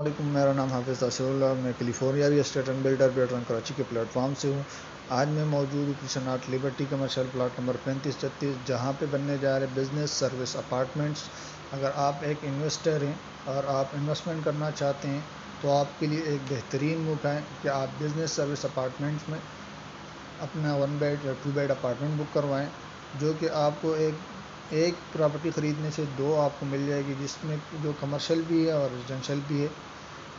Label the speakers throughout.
Speaker 1: وعلیکم، میرا نام حافظ آصف اللہ، میں California real estate and builder بیٹرن کراچی کے پلیٹ فارم سے ہوں۔ آج میں موجود ہوں کرشن آرٹ لیبرٹی کمرشل پلاٹ نمبر 3536، جہاں پہ بننے جا رہے بزنس سروس اپارٹمنٹس۔ اگر آپ ایک انویسٹر ہیں اور آپ انویسٹمنٹ کرنا چاہتے ہیں تو آپ کے لیے ایک بہترین موقع ہے کہ آپ بزنس سروس اپارٹمنٹس میں اپنا 1 بیڈ یا 2 بیڈ اپارٹمنٹ بک کروائیں، جو کہ آپ کو ایک پراپرٹی خریدنے سے 2 آپ کو مل جائے گی، جس میں جو کمرشل بھی ہے اور ریزیڈینشیل بھی ہے۔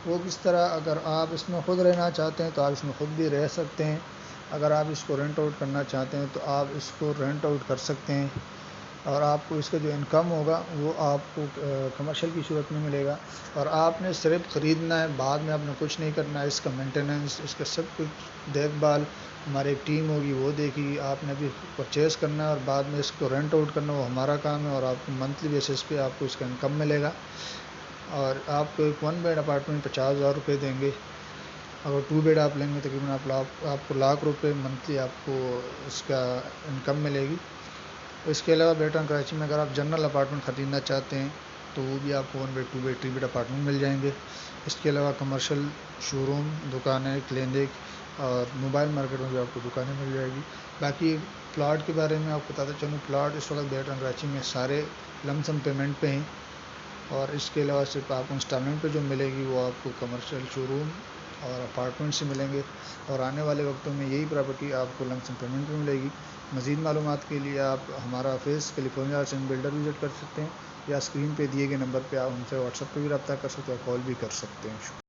Speaker 1: وہ کس طرح، اگر آپ اس میں خود رہنا چاہتے ہیں تو آپ اس میں خود بھی رہ سکتے ہیں، اگر آپ اس کو رینٹ آؤٹ کرنا چاہتے ہیں تو آپ اس کو رینٹ آؤٹ کر سکتے ہیں، اور آپ کو اس کا جو انکم ہوگا وہ آپ کو کمرشل کی صورت میں ملے گا، اور آپ نے صرف خریدنا ہے، بعد میں آپ نے کچھ نہیں کرنا ہے۔ اس کا مینٹیننس، اس کا سب کچھ دیکھ بھال ہماری ایک ٹیم ہوگی، وہ دیکھے گی۔ آپ نے ابھی پرچیز کرنا ہے اور بعد میں اس کو رینٹ آؤٹ کرنا، وہ ہمارا کام ہے، اور آپ کو منتھلی بیسس پہ آپ کو اس کا انکم ملے گا، اور آپ کو ایک 1 بیڈ اپارٹمنٹ 50,000 روپے دیں گے۔ اگر 2 بیڈ آپ لیں گے تقریباً آپ کو لاکھ روپے منتھلی آپ کو اس کا انکم ملے گی۔ اس کے علاوہ بیٹرن کراچی میں اگر آپ جنرل اپارٹمنٹ خریدنا چاہتے ہیں تو وہ بھی آپ کو 1 بیڈ 2 بیڈ 3 بیڈ اپارٹمنٹ مل جائیں گے۔ اس کے علاوہ کمرشل شو روم، دکانیں، کلینک اور موبائل مارکیٹ میں بھی آپ کو دکانیں مل جائے گی۔ باقی پلاٹ کے بارے میں آپ کو بتاتا چلوں، پلاٹ اس وقت بیٹرن کراچی میں سارے لم سم پیمنٹ پہ ہیں، اور اس کے علاوہ صرف آپ کو انسٹالمنٹ پہ جو ملے گی وہ آپ کو کمرشل شو روم اور اپارٹمنٹ سے ملیں گے، اور آنے والے وقتوں میں یہی پراپرٹی آپ کو لم سم پیمنٹ پہ ملے گی۔ مزید معلومات کے لیے آپ ہمارا office California real estate and builder visit کر سکتے ہیں، یا اسکرین پہ دیے گئے نمبر پہ آپ ہم سے واٹس ایپ پہ بھی رابطہ کر سکتے ہیں اور کال بھی کر سکتے ہیں۔